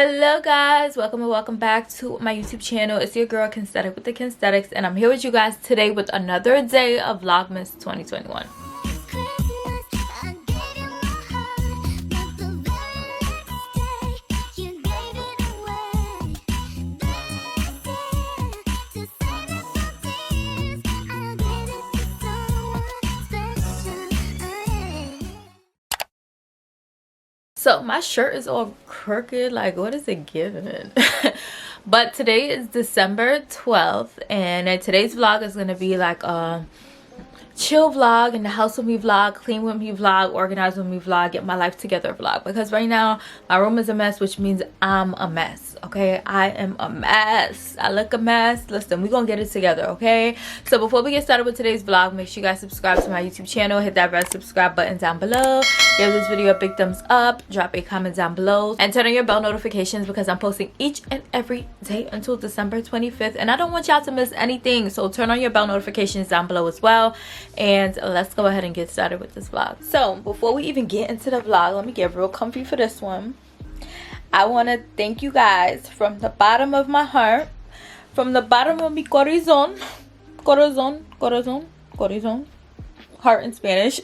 Hello guys, welcome and welcome back to my YouTube channel. It's your girl Kensthetic with the Kensthetics, and I'm here with you guys today with another day of Vlogmas 2021. So my shirt is all crooked, like what is it giving? But today is December 12th, and today's vlog is gonna be like a chill vlog, in the house with me vlog, clean with me vlog, organize with me vlog, get my life together vlog. Because right now my room is a mess, which means I'm a mess. Okay, I am a mess. I look a mess. Listen, we're gonna get it together, okay? So before we get started with today's vlog, make sure you guys subscribe to my YouTube channel, hit that red subscribe button down below, give this video a big thumbs up, drop a comment down below, and turn on your bell notifications because I'm posting each and every day until December 25th, and I don't want y'all to miss anything. So turn on your bell notifications down below as well, and let's go ahead and get started with this vlog. So before we even get into the vlog, let me get real comfy for this one. I want to thank you guys from the bottom of my heart, from the bottom of mi corazón, heart in Spanish,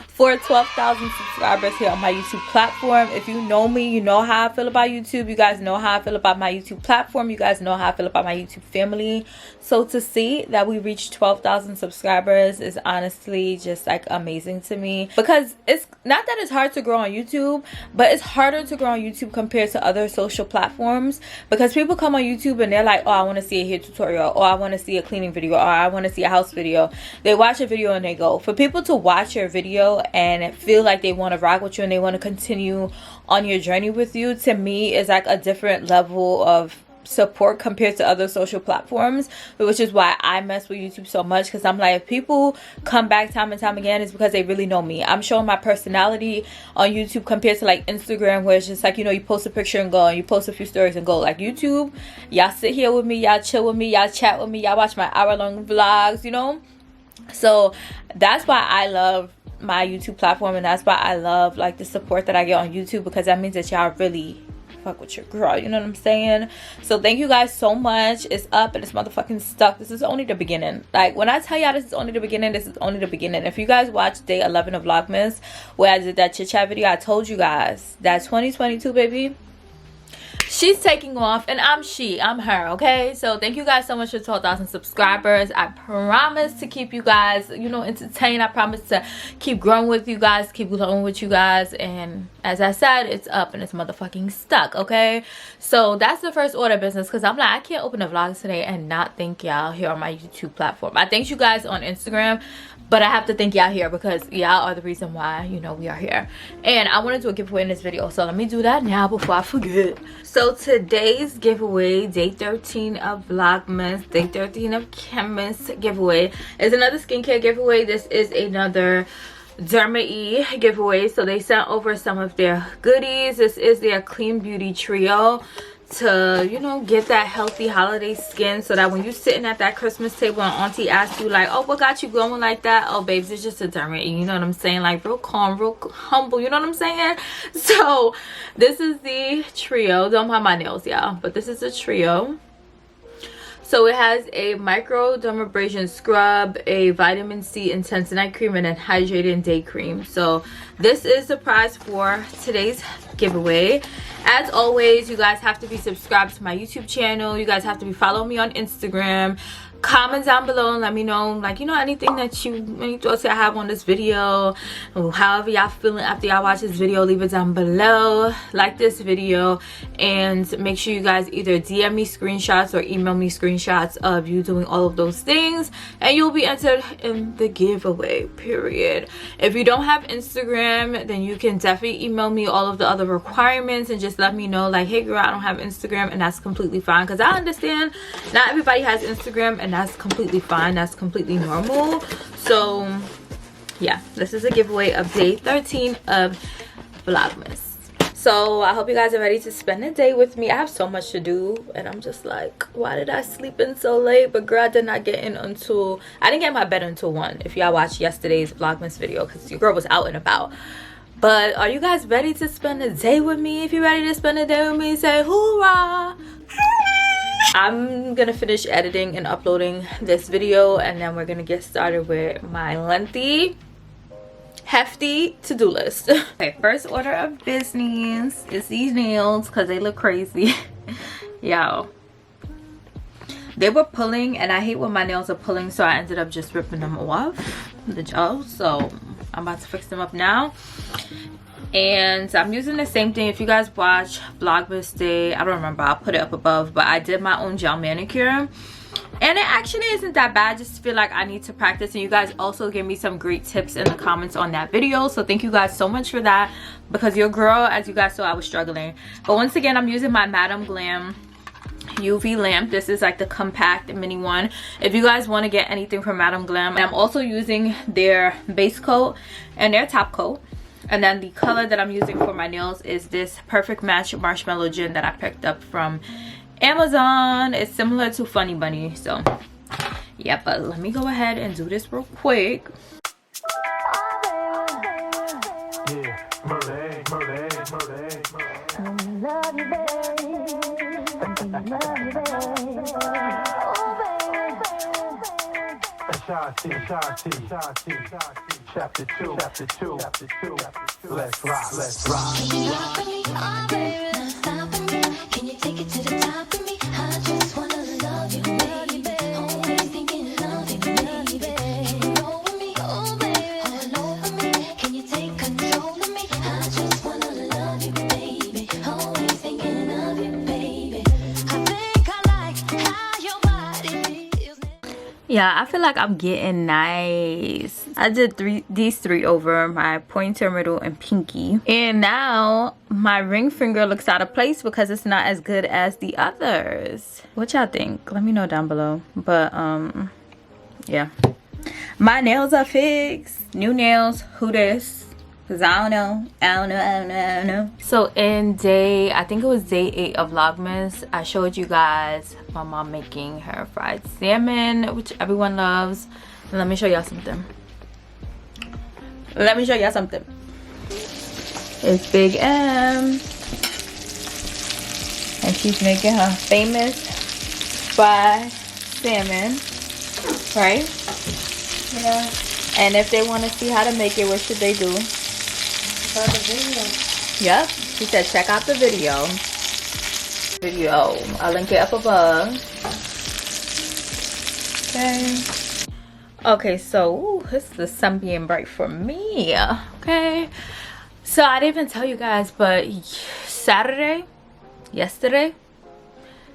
for 12,000 subscribers here on my YouTube platform. If you know me, you know how I feel about YouTube. You guys know how I feel about my YouTube platform. You guys know how I feel about my YouTube family. So to see that we reached 12,000 subscribers is honestly just like amazing to me, because it's not that it's hard to grow on YouTube, but it's harder to grow on YouTube compared to other social platforms, because people come on YouTube and they're like, oh, I want to see a hair tutorial, or I want to see a cleaning video, or I want to see a house video. They watch a video and they go. For people to watch your video and feel like they want to rock with you and they want to continue on your journey with you, to me is like a different level of support compared to other social platforms, which is why I mess with YouTube so much. Because I'm like, if people come back time and time again, it's because they really know me. I'm showing my personality on YouTube compared to like Instagram, where it's just like, you know, you post a picture and go, and you post a few stories and go. Like YouTube, y'all sit here with me, y'all chill with me, y'all chat with me, y'all watch my hour-long vlogs, you know. So that's why I love my YouTube platform, and that's why I love like the support that I get on YouTube, because that means that y'all really fuck with your girl, you know what I'm saying? So thank you guys so much. It's up and it's motherfucking stuck. This is only the beginning. Like, when I tell y'all this is only the beginning, this is only the beginning. If you guys watched day 11 of Vlogmas, where I did that chit chat video, I told you guys that 2022, baby, she's taking off, and I'm her, okay? So thank you guys so much for 12,000 subscribers. I promise to keep you guys, you know, entertained. I promise to keep growing with you guys, keep growing with you guys. And as I said, it's up and it's motherfucking stuck, okay? So that's the first order of business, because I'm like, I can't open a vlog today and not thank y'all here on my YouTube platform. I thank you guys on Instagram, but I have to thank y'all here, because y'all are the reason why, you know, we are here. And I want to do a giveaway in this video, so let me do that now before I forget. So today's giveaway, day 13 of Vlogmas, day 13 of Chemist giveaway, is another skincare giveaway. This is another Derma-E giveaway. So they sent over some of their goodies. This is their Clean Beauty Trio, to, you know, get that healthy holiday skin, so that when you're sitting at that Christmas table and auntie asks you like, oh, what got you glowing like that? Oh, babes, it's just a Derma-E, you know what I'm saying? Like, real calm, real humble, you know what I'm saying? So this is the trio. Don't mind my nails, y'all, but this is a trio. So it has a micro dermabrasion scrub, a vitamin C intense night cream, and a hydrating day cream. So this is the prize for today's giveaway. As always, you guys have to be subscribed to my YouTube channel. You guys have to be following me on Instagram. Comment down below and let me know, like, you know, anything that any thoughts I have on this video, or however y'all feeling after y'all watch this video. Leave it down below, like this video, and make sure you guys either DM me screenshots or email me screenshots of you doing all of those things, and you'll be entered in the giveaway, period. If you don't have Instagram, then you can definitely email me all of the other requirements and just let me know, like, hey girl, I don't have Instagram, and that's completely fine, because I understand not everybody has Instagram, and that's completely fine. That's completely normal. So yeah, this is a giveaway of day 13 of Vlogmas. So I hope you guys are ready to spend the day with me. I have so much to do, and I'm just like, why did I sleep in so late? But girl, I did not get in until, I didn't get in my bed until 1, if y'all watched yesterday's Vlogmas video, because your girl was out and about. But are you guys ready to spend a day with me? If you're ready to spend a day with me, say hoorah. I'm gonna finish editing and uploading this video, and then we're gonna get started with my lengthy, hefty to-do list. Okay, first order of business is these nails because they look crazy. Yo, they were pulling, and I hate when my nails are pulling, so I ended up just ripping them off the gel. So I'm about to fix them up now. And I'm using the same thing. If you guys watch Vlogmas Day, I don't remember, I'll put it up above, but I did my own gel manicure, and it actually isn't that bad. Just feel like I need to practice, and you guys also gave me some great tips in the comments on that video, so thank you guys so much for that, because your girl, as you guys saw, I was struggling. But once again, I'm using my Madam Glam UV lamp. This is like the compact mini one. If you guys want to get anything from Madam Glam, I'm also using their base coat and their top coat. And then the color that I'm using for my nails is this Perfect Match Marshmallow Gin that I picked up from Amazon. It's similar to Funny Bunny. So yeah, but let me go ahead and do this real quick. Chapter 2. Let's rock. Can you rock with me? Oh, baby, not stopping me. Can you take it to the top of me? I just wanna love you, baby. Always thinking love you, baby. Can you roll with me? Oh, baby, all over me. Can you take control of me? I just wanna love you, baby. Always thinking of you, baby. I think I like how your body feels. Yeah, I feel like I'm getting nice. I did these three over, my pointer, middle, and pinky. And now my ring finger looks out of place because it's not as good as the others. What y'all think? Let me know down below. But yeah, my nails are fixed. New nails. Who this? Because I don't know. So in day, I think it was day 8 of Vlogmas, I showed you guys my mom making her fried salmon, which everyone loves. And let me show y'all something. It's Big M, and she's making her famous fried salmon, right? Yeah. And if they want to see how to make it, what should they do? Check out the video. Yep, she said check out the video. I'll link it up above. Okay, so it's the sun being bright for me. Okay, so I didn't even tell you guys, but yesterday,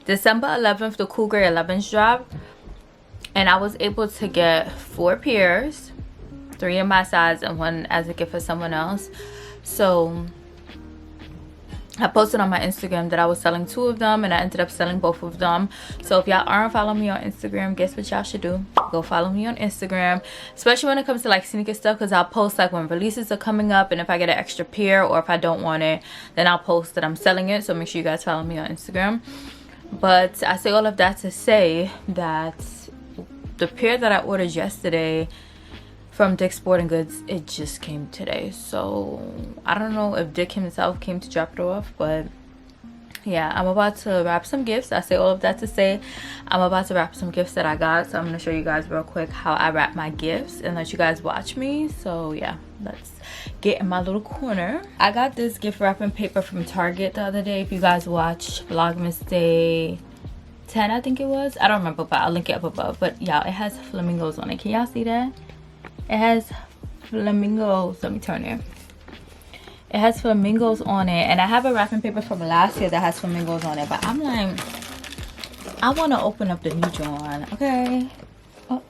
December 11th, the Cool Grey 11s dropped, and I was able to get 4 pairs, 3 in my size and 1 as a gift for someone else. So I posted on my Instagram that I was selling 2 of them, and I ended up selling both of them. So if y'all aren't following me on Instagram, guess what y'all should do? Go follow me on Instagram, especially when it comes to like sneaker stuff, because I'll post like when releases are coming up, and if I get an extra pair, or if I don't want it, then I'll post that I'm selling it. So make sure you guys follow me on Instagram. But I say all of that to say that the pair that I ordered yesterday from Dick's Sporting Goods, it just came today. So I don't know if Dick himself came to drop it off, but yeah, I'm about to wrap some gifts. I say all of that to say I'm about to wrap some gifts that I got. So I'm gonna show you guys real quick how I wrap my gifts and let you guys watch me. So yeah, let's get in my little corner. I got this gift wrapping paper from Target the other day. If you guys watched Vlogmas Day 10, I think it was, I don't remember, but I'll link it up above. But y'all, it has flamingos on it. Can y'all see that? It has flamingos. Let me turn it. It has flamingos on it, and I have a wrapping paper from last year that has flamingos on it, but I'm like, I want to open up the new John. Okay, oh,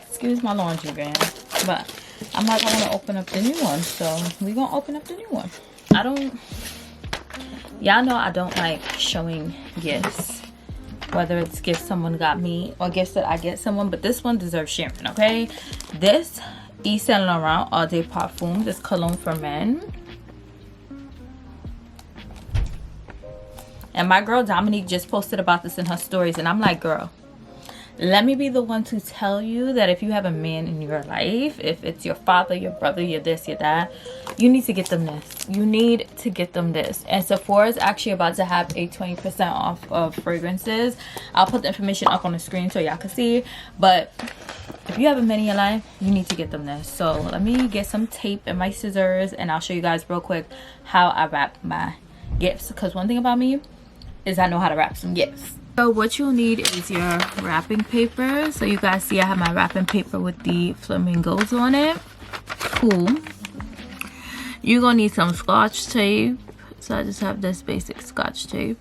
excuse my laundry van, but I'm like, I want to open up the new one, so we're gonna open up the new one. Y'all know I don't like showing gifts, whether it's gifts someone got me or gifts that I get someone, but this one deserves sharing. Okay, this Yves Saint Laurent All Day Parfum, this cologne for men, and my girl Dominique just posted about this in her stories, and I'm like, girl, let me be the one to tell you that if you have a man in your life, if it's your father, your brother, your this, your that, you need to get them this. You need to get them this. And Sephora is actually about to have a 20% off of fragrances. I'll put the information up on the screen so y'all can see. But if you have a man in your life, you need to get them this. So let me get some tape and my scissors, and I'll show you guys real quick how I wrap my gifts. Because one thing about me is I know how to wrap some gifts. So what you'll need is your wrapping paper. So you guys see I have my wrapping paper with the flamingos on it. Cool. You're gonna need some scotch tape. So I just have this basic scotch tape.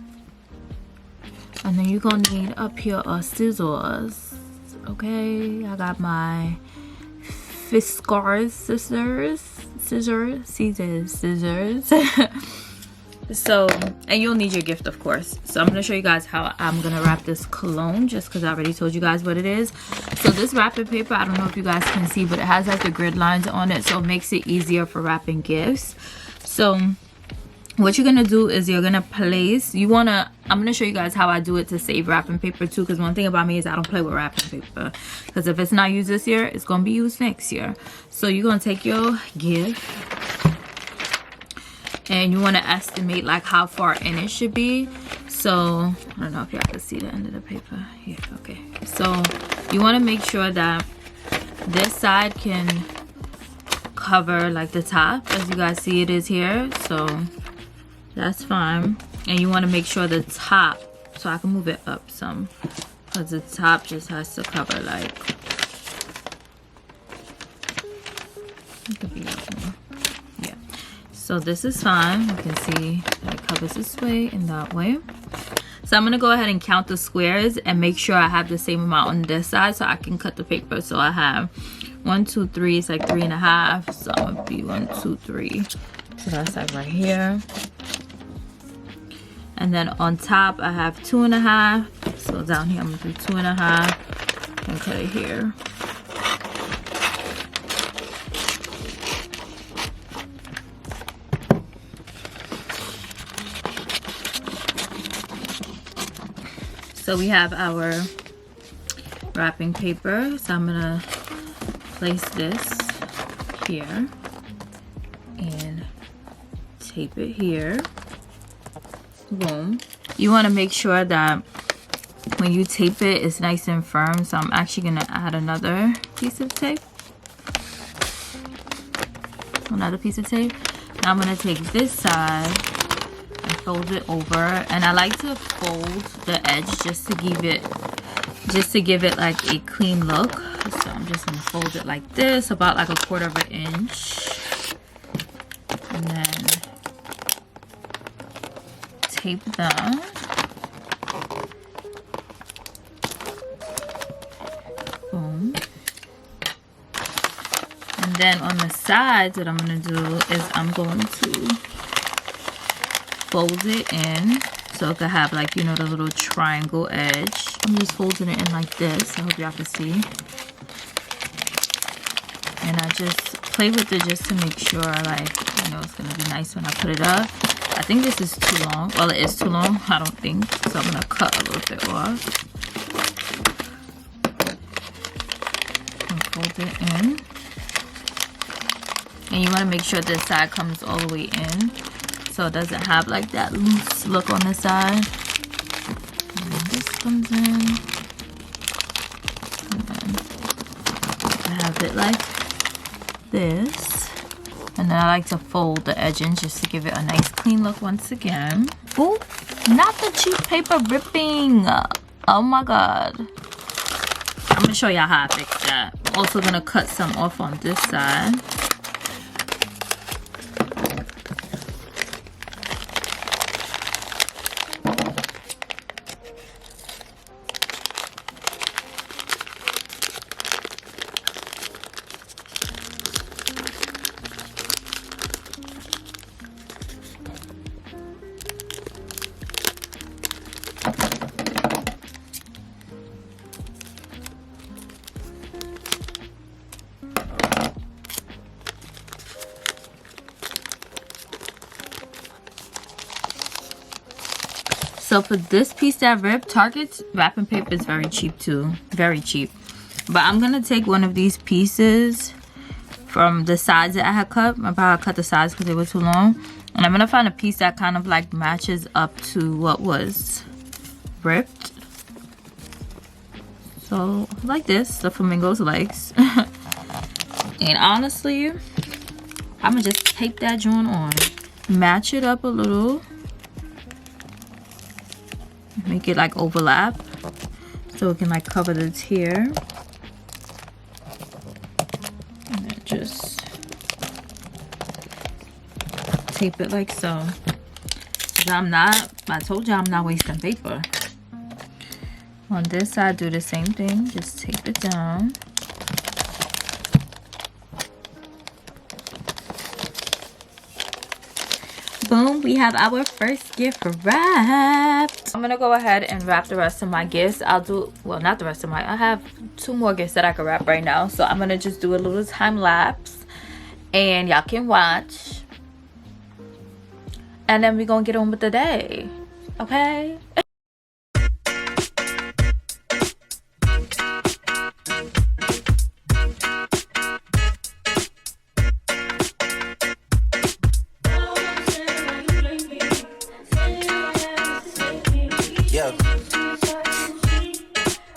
And then you're gonna need up here scissors. Okay, I got my Fiskars scissors. So, and you'll need your gift, of course. So I'm gonna show you guys how I'm gonna wrap this cologne, just because I already told you guys what it is. So this wrapping paper, I don't know if you guys can see, but it has like the grid lines on it, so it makes it easier for wrapping gifts. So what you're gonna do is you're gonna place, I'm gonna show you guys how I do it to save wrapping paper too, because one thing about me is I don't play with wrapping paper, because if it's not used this year, it's gonna be used next year. So you're gonna take your gift and you want to estimate like how far in it should be. So I don't know if y'all can see the end of the paper here. Okay, so you want to make sure that this side can cover like the top, as you guys see it is here. So that's fine. And you want to make sure the top, so I can move it up some, because the top just has to cover like, it could be up more. Yeah, so this is fine. You can see that it covers this way and that way. So I'm gonna go ahead and count the squares and make sure I have the same amount on this side so I can cut the paper. So I have 1, 2, 3, it's like 3.5. So I'm gonna be 1, 2, 3. So that's like right here. And then on top I have 2.5. So down here I'm gonna do 2.5 and cut it here. So we have our wrapping paper. So I'm gonna place this here and tape it here. Boom. You want to make sure that when you tape it, it's nice and firm. So I'm actually gonna add another piece of tape. Another piece of tape. Now I'm gonna take this side and fold it over, and I like to fold the edge just to give it like a clean look. So I'm just gonna fold it like this, about like 1/4 inch, and then tape that. Boom. And then on the sides, what I'm gonna do is I'm going to fold it in so it could have like, you know, the little triangle edge. I'm just folding it in like this. I hope y'all can see. And I just play with it just to make sure, like, you know, it's gonna be nice when I put it up. I think this is too long. Well, it is too long, I don't think. So I'm gonna cut a little bit off. And fold it in. And you wanna make sure this side comes all the way in, so it doesn't have like that loose look on the side. And then this comes in. And then I have it like this. And then I like to fold the edge in just to give it a nice clean look once again. Ooh, not the cheap paper ripping. Oh my god. I'm gonna show y'all how I fix that. I'm also gonna cut some off on this side. So for this piece that ripped, Target's wrapping paper is very cheap too. Very cheap. But I'm gonna take one of these pieces from the sides that I had cut. I probably cut the sides because they were too long. And I'm gonna find a piece that kind of like matches up to what was ripped. So like this, the flamingo's legs. And honestly, I'm gonna just tape that joint on. Match it up a little. Make it like overlap so it can like cover the tear. And then just tape it like so. I told you I'm not wasting paper. On this side, do the same thing. Just tape it down. Boom, we have our first gift wrapped. I'm gonna go ahead and wrap the rest of my gifts. I'll do, well, not the rest of my, I have 2 more gifts that I can wrap right now. So I'm gonna just do a little time lapse and y'all can watch. And then we're gonna get on with the day, okay?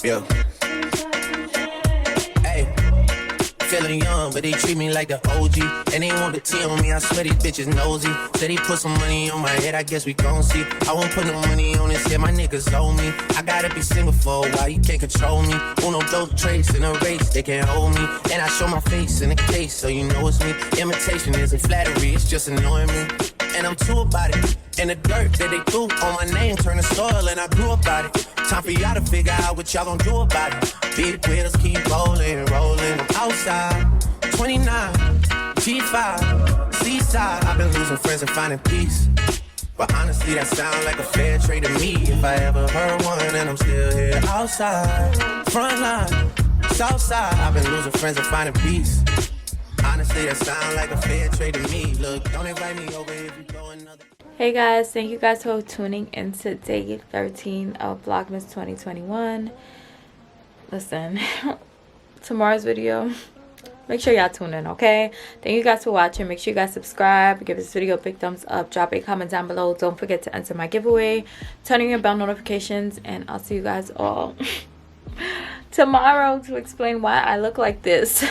Yo. Hey, feeling young, but they treat me like the OG. And they want the T on me, I swear these bitches nosy. Said he put some money on my head, I guess we gon' see. I won't put no money on his head, my niggas owe me. I gotta be single for a while, you can't control me. Uno, those traits in a race, they can't hold me. And I show my face in the case, so you know it's me. Imitation isn't flattery, it's just annoying me. And I'm too about it. And the dirt that they threw on my name turned to soil, and I grew about it. Time for y'all to figure out what y'all gon' do about it. Big wheels keep rolling, rolling. I'm outside, 29, G5, seaside. I've been losing friends and finding peace. But honestly, that sound like a fair trade to me. If I ever heard one, and I'm still here outside. Front line, south side. I've been losing friends and finding peace. Honestly, that sound like a fair trade to me. Look, don't invite me over if you go another. Hey guys, thank you guys for tuning into day 13 of Vlogmas 2021. Listen, tomorrow's video, make sure y'all tune in, okay? Thank you guys for watching. Make sure you guys subscribe, give this video a big thumbs up, drop a comment down below. Don't forget to enter my giveaway, turn on your bell notifications, and I'll see you guys all tomorrow to explain why I look like this.